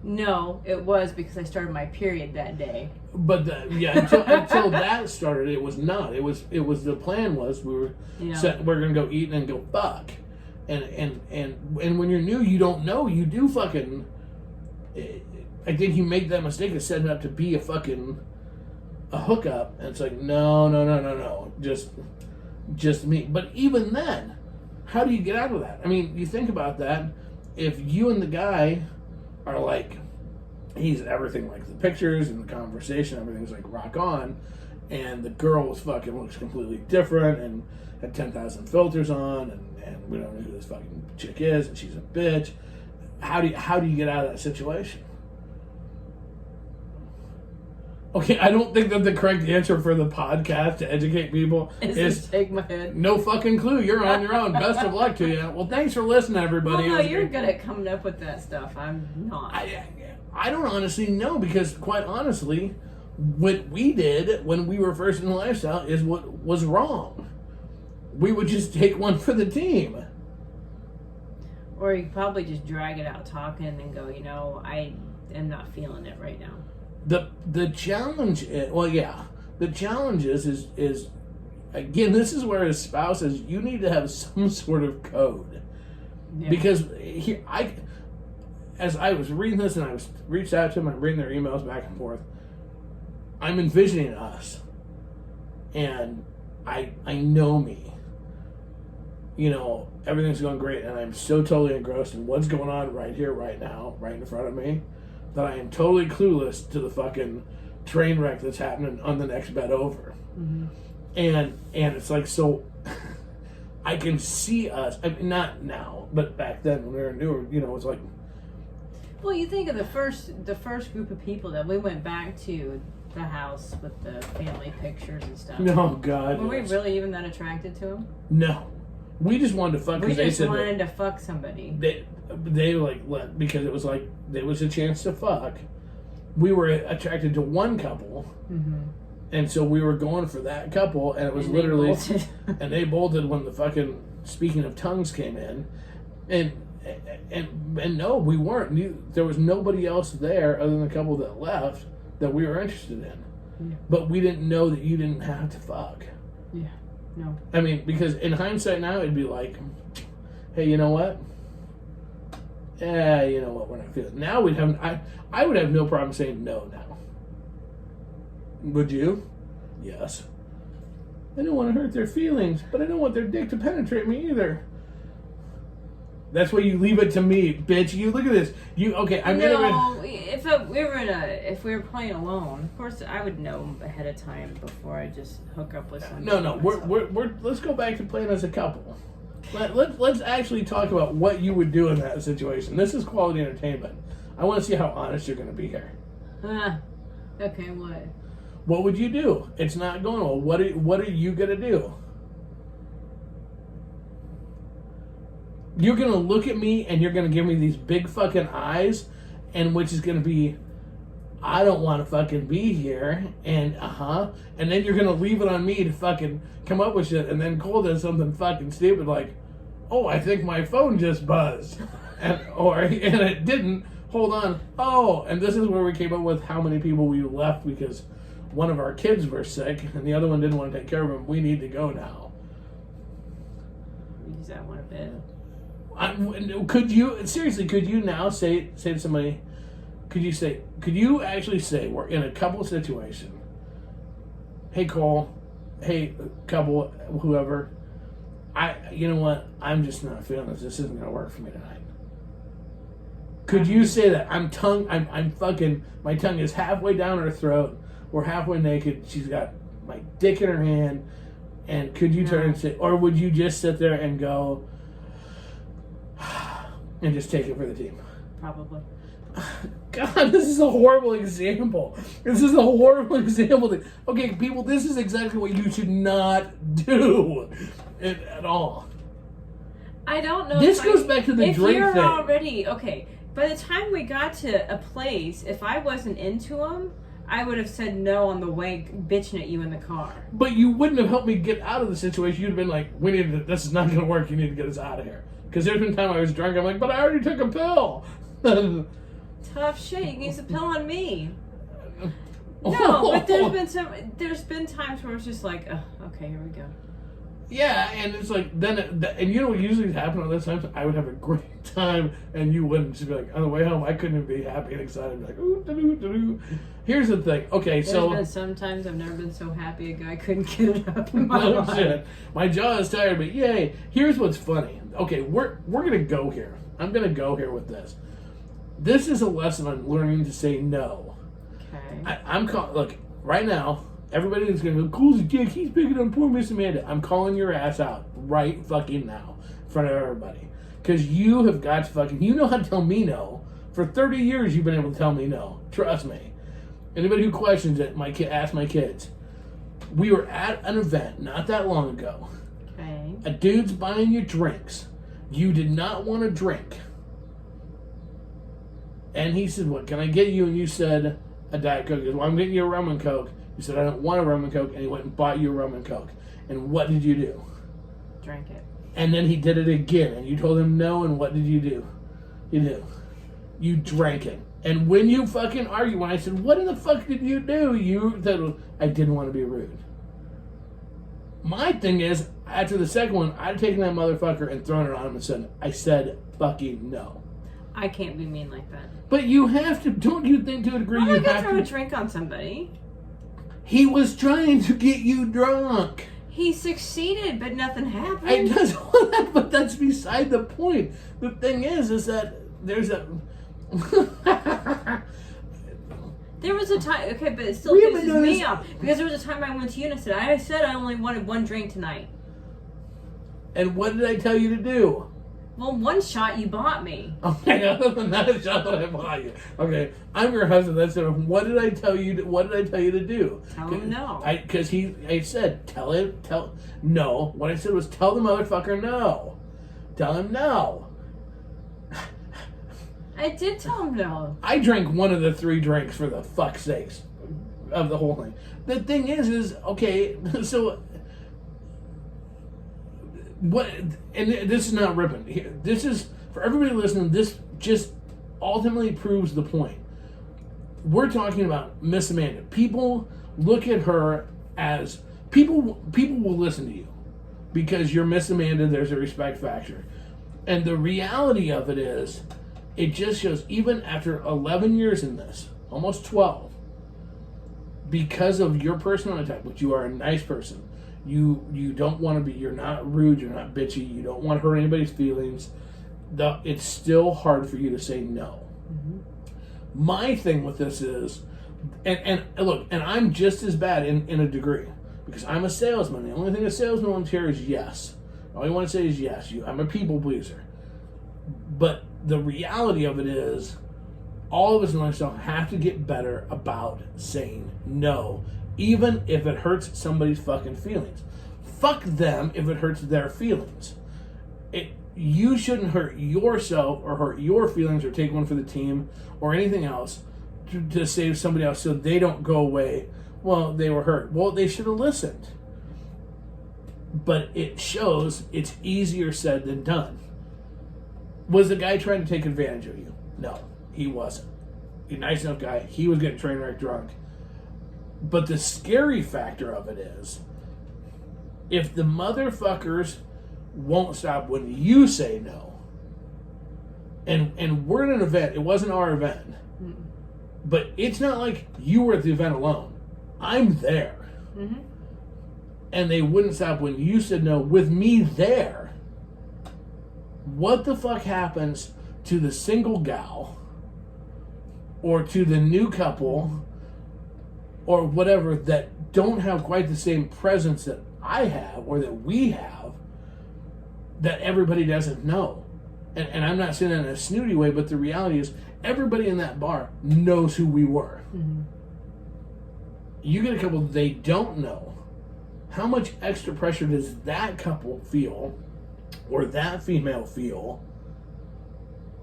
No, it was because I started my period that day. But until that started, it was not. It was the plan was we're gonna go eat and go fuck, and when you're new, you don't know. You do fucking. I think you make that mistake of setting up to be a hookup, and it's like no, just me. But even then, how do you get out of that? I mean, you think about that. If you and the guy are like, he's everything like the pictures and the conversation, everything's like rock on, and the girl looks completely different and had 10,000 filters on, and we don't know who this fucking chick is, and she's a bitch. How do you get out of that situation? Okay, I don't think that the correct answer for the podcast to educate people is shake my head. No fucking clue. You're on your own. Best of luck to you. Well, thanks for listening, everybody. Well, no, you're good at coming up with that stuff. I'm not. I don't honestly know, because quite honestly, what we did when we were first in the lifestyle is what was wrong. We would just take one for the team. Or you probably just drag it out talking and go, I am not feeling it right now. The challenge is, the challenge is again, this is where his spouse is, you need to have some sort of code. Yeah. Because as I was reading this and I was reached out to them, I'm reading their emails back and forth, I'm envisioning us. And I know me. Everything's going great, and I'm so totally engrossed in what's going on right here, right now, right in front of me, that I am totally clueless to the fucking train wreck that's happening on the next bed over. Mm-hmm. And it's like, so I can see us, I mean, not now, but back then when we were newer, it's like. Well, you think of the first group of people that we went back to the house with the family pictures and stuff. Oh, God. Were we really even that attracted to them? No. We just wanted to fuck because they said wanted to fuck somebody. They like, because it was like, there was a chance to fuck. We were attracted to one couple, and so we were going for that couple, and it was literally, and they bolted when the fucking speaking of tongues came in, and no, we weren't. There was nobody else there other than the couple that left that we were interested in, but we didn't know that you didn't have to fuck. Yeah. No. I mean, because in hindsight now, it'd be like, hey, you know what? You know what? We're not feeling. Now I would have no problem saying no now. Would you? Yes. I don't want to hurt their feelings, but I don't want their dick to penetrate me either. That's why you leave it to me, bitch. You look at this. If we were playing alone, of course I would know ahead of time before I just hook up with somebody. No. Let's go back to playing as a couple. Let's actually talk about what you would do in that situation. This is quality entertainment. I want to see how honest you're going to be here. Okay, what? What would you do? It's not going well. What are you going to do? You're going to look at me and you're going to give me these big fucking eyes, and which is going to be, I don't want to fucking be here, and and then you're going to leave it on me to fucking come up with shit, and then Cole does something fucking stupid like, oh, I think my phone just buzzed, and it didn't, hold on, oh, and this is where we came up with how many people we left because one of our kids were sick and the other one didn't want to take care of him. We need to go now. Use that one a bit. Could you now say to somebody, could you actually say, we're in a couple situation, hey Cole, hey couple, whoever, you know what, I'm just not feeling this. This isn't gonna work for me tonight. Could you say that? I'm fucking, my tongue is halfway down her throat. We're halfway naked. She's got my dick in her hand. And could you turn and say, or would you just sit there and go, and just take it for the team? Probably. God, this is a horrible example. This is a horrible example. Okay, people, this is exactly what you should not do at all. I don't know. This goes back to the drink you're thing. Already, okay, by the time we got to a place, if I wasn't into them, I would have said no on the way, bitching at you in the car. But you wouldn't have helped me get out of the situation. You'd have been like, this is not going to work. You need to get us out of here. Because there's been time I was drunk. I'm like, but I already took a pill. Tough shit. You can use a pill on me. No, but there's been times where it's just like, okay, here we go. Yeah, and it's like, and you know what usually happens on those times? I would have a great time, and you wouldn't. Just be like, on the way home, I couldn't be happy and excited. Be like, ooh, doo, doo, doo. Here's the thing. Okay, There's been sometimes I've never been so happy a guy couldn't get it up in my life. Shit. My jaw is tired, but yay. Here's what's funny. Okay, we're going to go here. I'm going to go here with this. This is a lesson on learning to say no. Okay. Look, right now, everybody is going to go, Cool's a dick, he's picking on poor Miss Amanda. I'm calling your ass out right fucking now in front of everybody. Because you have got to fucking, you know how to tell me no. For 30 years, you've been able to tell me no. Trust me. Anybody who questions it, ask my kids. We were at an event not that long ago. Okay. A dude's buying you drinks. You did not want a drink. And he said, what can I get you? And you said, a Diet Coke. He goes, well, I'm getting you a rum and Coke. You said, I don't want a rum and Coke. And he went and bought you a rum and Coke. And what did you do? Drank it. And then he did it again. And you told him no. And what did you do? You drank it. And when you fucking argue, when I said, what in the fuck did you do? You said, I didn't want to be rude. My thing is, after the second one, I'd taken that motherfucker and thrown it on him and said, I said fucking no. I can't be mean like that. But you have to, don't you think to a degree I'm you not gonna have throw to? a drink on somebody. He was trying to get you drunk. He succeeded, but nothing happened. I just but that's beside the point. The thing is that there's a there was a time, okay, but it still pisses me off because there was a time I went to you and I said I only wanted one drink tonight. And what did I tell you to do? Well, one shot you bought me. Okay, other than that, a shot that I bought you. Okay, I'm your husband. That's it. What did I tell you? What did I tell you to do? Tell him no. Because I said no. What I said was tell the motherfucker no. Tell him no. I did tell him no. I drank one of the 3 drinks for the fuck's sakes of the whole thing. The thing is okay. So. What, and this is not ripping. This is, for everybody listening, this just ultimately proves the point. We're talking about Miss Amanda. People look at her as, people will listen to you because you're Miss Amanda, there's a respect factor. And the reality of it is, it just shows, even after 11 years in this, almost 12, because of your personality type, which you are a nice person, you don't want to be, you're not rude, you're not bitchy, you don't want to hurt anybody's feelings, it's still hard for you to say no. Mm-hmm. My thing with this is, and look, and I'm just as bad in a degree, because I'm a salesman. The only thing a salesman wants to hear is yes. All you want to say is yes. I'm a people pleaser. But the reality of it is, all of us in lifestyle have to get better about saying no, even if it hurts somebody's fucking feelings. Fuck them if it hurts their feelings. You shouldn't hurt yourself or hurt your feelings or take one for the team or anything else to save somebody else so they don't go away. Well, they were hurt. Well, they should have listened. But it shows it's easier said than done. Was the guy trying to take advantage of you? No, he wasn't. He's a nice enough guy. He was getting train wreck drunk. But the scary factor of it is, if the motherfuckers won't stop when you say no, and we're at an event, it wasn't our event, but it's not like you were at the event alone. I'm there. Mm-hmm. And they wouldn't stop when you said no with me there. What the fuck happens to the single gal or to the new couple or whatever that don't have quite the same presence that I have or that we have that everybody doesn't know? And I'm not saying that in a snooty way, but the reality is everybody in that bar knows who we were. Mm-hmm. You get a couple they don't know. How much extra pressure does that couple feel or that female feel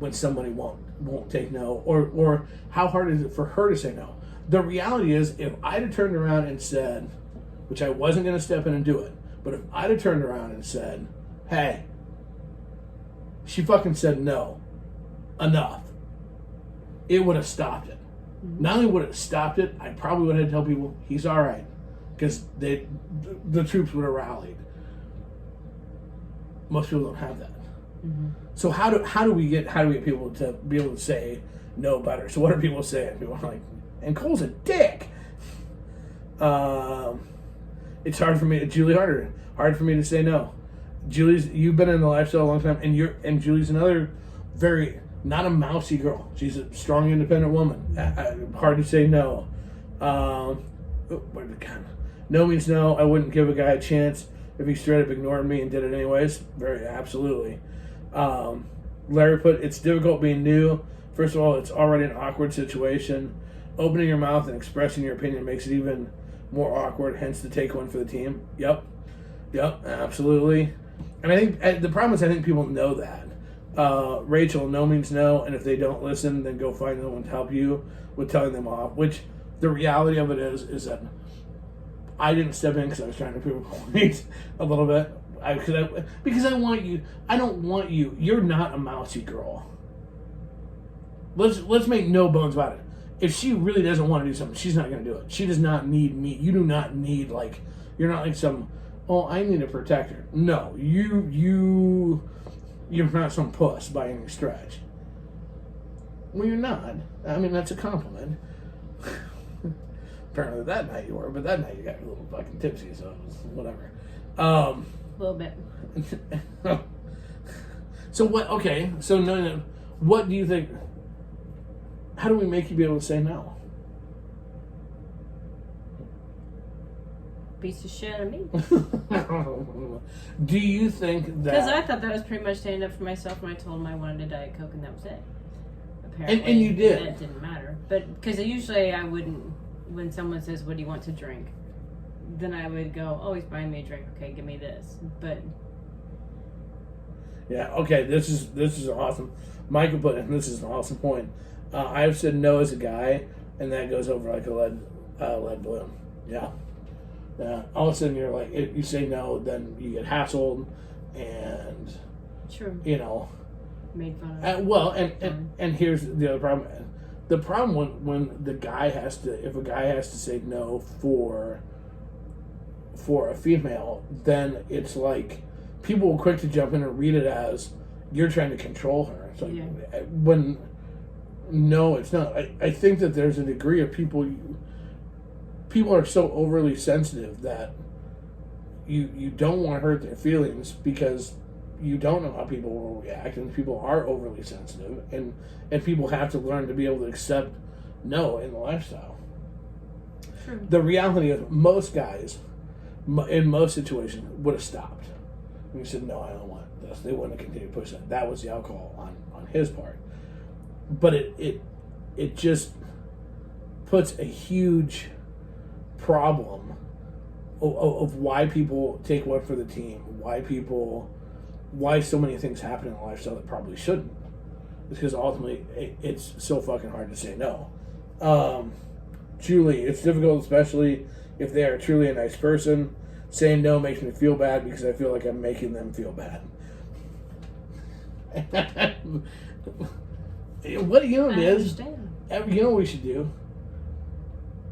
when somebody won't take no? Or how hard is it for her to say no? The reality is, if I'd have turned around and said, which I wasn't going to step in and do it, but if I'd have turned around and said, hey, she fucking said no, enough, it would have stopped it. Mm-hmm. Not only would it have stopped it, I probably would have told people, he's all right. Because the troops would have rallied. Most people don't have that. Mm-hmm. So how do we get people to be able to say no better? So what are people saying? People are like, and Cole's a dick. It's hard for me. Julie hard for me to say no. You've been in the lifestyle a long time, and Julie's another very not a mousy girl. She's a strong, independent woman. Hard to say no. Where did it go? No means no. I wouldn't give a guy a chance if he straight up ignored me and did it anyways. Very absolutely. Larry put, it's difficult being new. First of all, it's already an awkward situation. Opening your mouth and expressing your opinion makes it even more awkward, hence the take one for the team. Yep, absolutely. And I think the problem is I think people know that. Rachel, no means no, and if they don't listen, then go find someone to help you with telling them off, which the reality of it is that I didn't step in because I was trying to prove a point a little bit. Because I want you. I don't want you. You're not a mousy girl. Let's make no bones about it. If she really doesn't want to do something, she's not going to do it. She does not need me. You do not need, like, you're not like some, oh, I need a protector. No, you're not some puss by any stretch. Well, you're not. I mean, that's a compliment. Apparently that night you were, but that night you got a little fucking tipsy, so it was whatever. A little bit. So what, okay, so no, what do you think, how do we make you be able to say no? Piece of shit of me. Do you think that... Because I thought that was pretty much standing up for myself when I told him I wanted a Diet Coke and that was it. Apparently. And you did. That didn't matter. But, because usually I wouldn't, when someone says, what do you want to drink? Then I would go, oh, he's buying me a drink. Okay, give me this. But... Yeah, okay, this is awesome. Michael put in, this is an awesome point. I've said no as a guy, and that goes over like a lead balloon. Yeah. All of a sudden you're like, if you say no, then you get hassled, and true. You know, made fun of. And here's the other problem. The problem when the guy has to, if a guy has to say no for a female, then it's like people are quick to jump in and read it as you're trying to control her. It's like, when no, it's not. I think that there's a degree of people are so overly sensitive that you don't want to hurt their feelings because you don't know how people will react, and people are overly sensitive, and people have to learn to be able to accept no in the lifestyle. True. The reality is most guys in most situations would have stopped. We said, no, I don't want this. They wouldn't have continued to push that. That was the alcohol on his part. But it just puts a huge problem of why people take one for the team, why so many things happen in the lifestyle that probably shouldn't. It's because ultimately it's so fucking hard to say no. Julie, it's difficult, especially if they are truly a nice person. Saying no makes me feel bad because I feel like I'm making them feel bad. What you know it is? You know what we should do?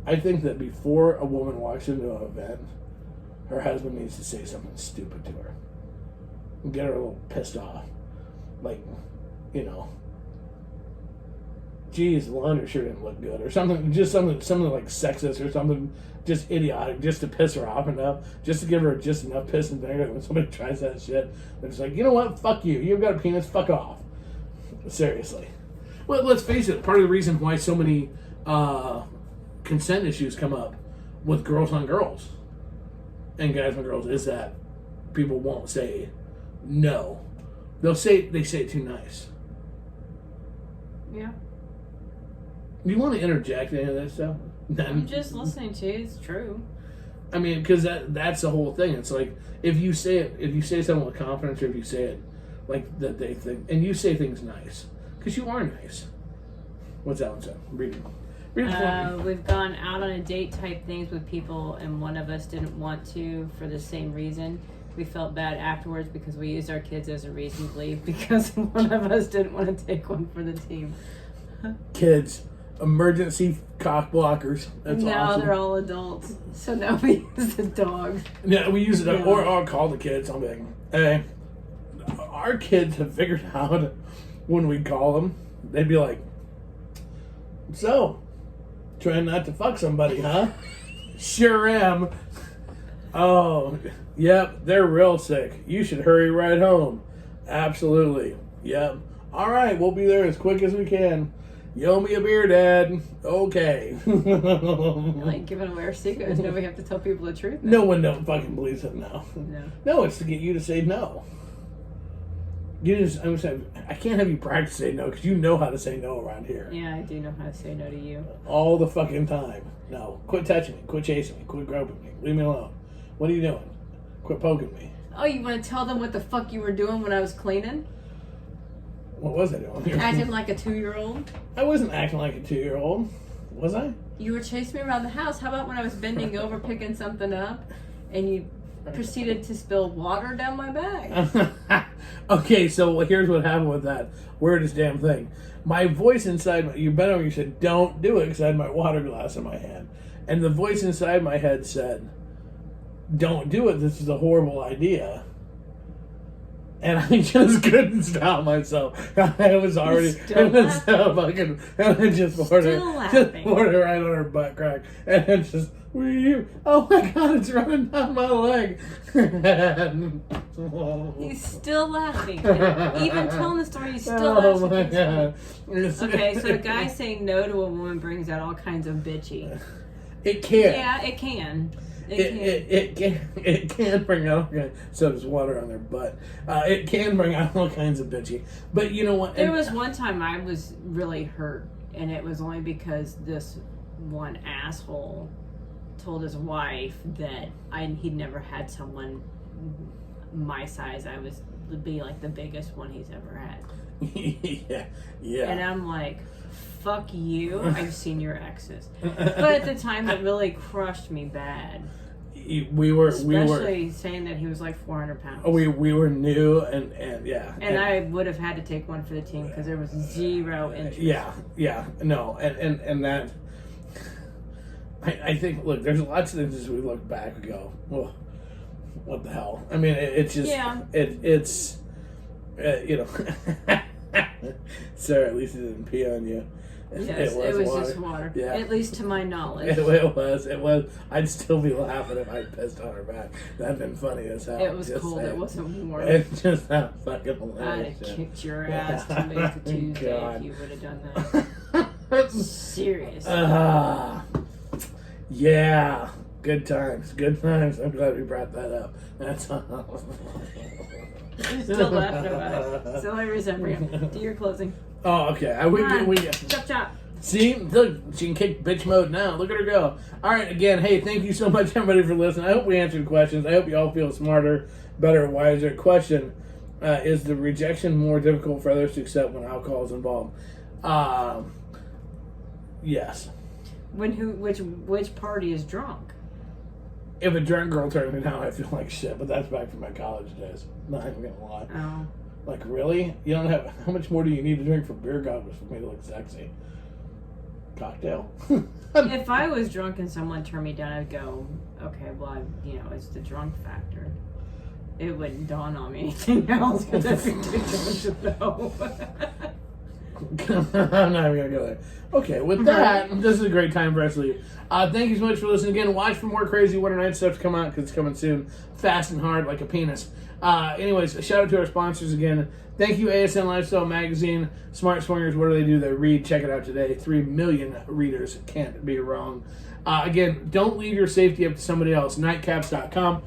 I think that before a woman walks into an event, her husband needs to say something stupid to her. And get her a little pissed off. Like, you know, geez, the laundry sure didn't look good. Or something, just something like sexist or something just idiotic, just to piss her off enough, just to give her just enough piss and vinegar that when somebody tries that shit, they're just like, you know what, fuck you. You've got a penis, fuck off. Seriously. Well, let's face it, part of the reason why so many consent issues come up with girls on girls and guys on girls is that people won't say no. They say it too nice. Yeah. Do you want to interject any of that stuff? I'm just listening to you. It's true. I mean, because that's the whole thing. It's like if you say something with confidence, or if you say it like that they think, and you say things nice, because you are nice. What's that one say? Read it. We've gone out on a date type things with people, and one of us didn't want to for the same reason. We felt bad afterwards because we used our kids as a reason to leave because one of us didn't want to take one for the team. Kids, emergency cock blockers. That's now awesome. they're all adults, so now we use the dogs. Yeah, we use it, or I'll call the kids. I'll be like, hey, our kids have figured out when we call them, they'd be like, so, trying not to fuck somebody, huh? Sure am. Oh, yep, they're real sick. You should hurry right home. Absolutely. Yep. All right, we'll be there as quick as we can. You owe me a beer, Dad. Okay. Like giving away our secrets. Now we have to tell people the truth. No one don't fucking believes it now. No. No, it's to get you to say no. I'm saying, I can't have you practice say no because you know how to say no around here. Yeah, I do know how to say no to you. All the fucking time. No. Quit touching me. Quit chasing me. Quit groping me. Leave me alone. What are you doing? Quit poking me. Oh, you want to tell them what the fuck you were doing when I was cleaning? What was I doing? Acting like a 2-year-old? I wasn't acting like a 2-year-old. Was I? You were chasing me around the house. How about when I was bending over picking something up and you proceeded to spill water down my bag? Okay, so here's what happened with that weirdest damn thing. My voice inside you bent over, you said, don't do it, because I had my water glass in my hand. And the voice inside my head said, don't do it, this is a horrible idea. And I just couldn't stop myself. I was already fucking, and I just poured it right on her butt crack. And it just, were you? Oh my God, it's running down my leg. He's still laughing. Even telling the story, he's still laughing. Oh my God. Okay, so a guy saying no to a woman brings out all kinds of bitchy. It can. Yeah, it can. It can bring out, so does water on their butt. It can bring out all kinds of bitchy. But you know what? There was one time I was really hurt, and it was only because this one asshole told his wife that he'd never had someone my size. I would be like the biggest one he's ever had. Yeah. And I'm like, fuck you. I've seen your exes. But at the time, it really crushed me bad. Especially saying that he was like 400 pounds. We were new and yeah. And I would have had to take one for the team because there was zero interest. Yeah. No, and that. I think, look, there's lots of things as we look back and go, well, what the hell? I mean, it's just, it's, you know, Sarah, at least it didn't pee on you. Yes, it was just water. Yeah. At least to my knowledge. It was. I'd still be laughing if I pissed on her back. That'd been funny as hell. It was cold. Saying. It wasn't warm. It's just that fucking hilarious. I'd have kicked your ass to make the Tuesday if you would have done that. Serious. Yeah. Good times. I'm glad we brought that up. That's all. You're still laughing about it. Still I resent you. Do your closing. Oh, okay. We Chop. See, look, she can kick bitch mode now. Look at her go. All right, again, hey, thank you so much, everybody, for listening. I hope we answered questions. I hope you all feel smarter, better, wiser. Question, is the rejection more difficult for others to accept when alcohol is involved? Yes. Which party is drunk? If a drunk girl turns me down, I feel like shit, but that's back from my college days. Not even gonna lie. Oh. Like, really? You don't have... How much more do you need to drink for beer goggles for me to look sexy? Cocktail? If I was drunk and someone turned me down, I'd go, okay, well, it's the drunk factor. It wouldn't dawn on me anything else because I'd be too drunk to know. I'm not even going to go there. Okay, with that, this is a great time for us to leave. Thank you so much for listening again. Watch for more Crazy Winter Night stuff to come out because it's coming soon. Fast and hard like a penis. Anyways, a shout out to our sponsors again. Thank you, ASN Lifestyle Magazine. Smart Swingers, what do? They read. Check it out today. 3 million readers. Can't be wrong. Again, don't leave your safety up to somebody else. Nightcaps.com.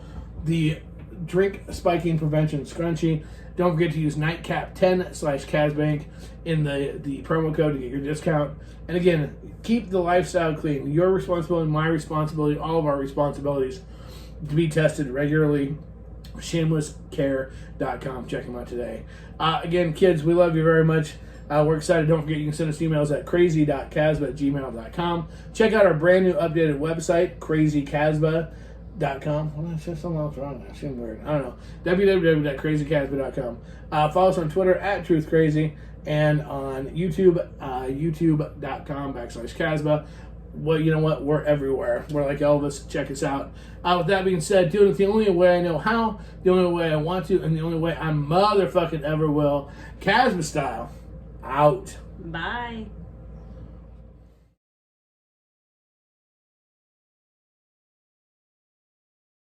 The drink spiking prevention scrunchie. Don't forget to use nightcap10/Casbank in the promo code to get your discount. And again, keep the lifestyle clean. Your responsibility, my responsibility, all of our responsibilities to be tested regularly. Shamelesscare.com. Check them out today. Again, kids, we love you very much. We're excited. Don't forget you can send us emails at crazy.casba@gmail.com. Check out our brand new updated website, crazycasba.com. Well, I said something else wrong. That seemed weird. I don't know. www.crazycasba.com. Follow us on Twitter at truthcrazy and on YouTube, youtube.com/Casba. Well, you know what? We're everywhere. We're like Elvis. Check us out. With that being said, doing it the only way I know how, the only way I want to, and the only way I motherfucking ever will. Casba style. Out. Bye.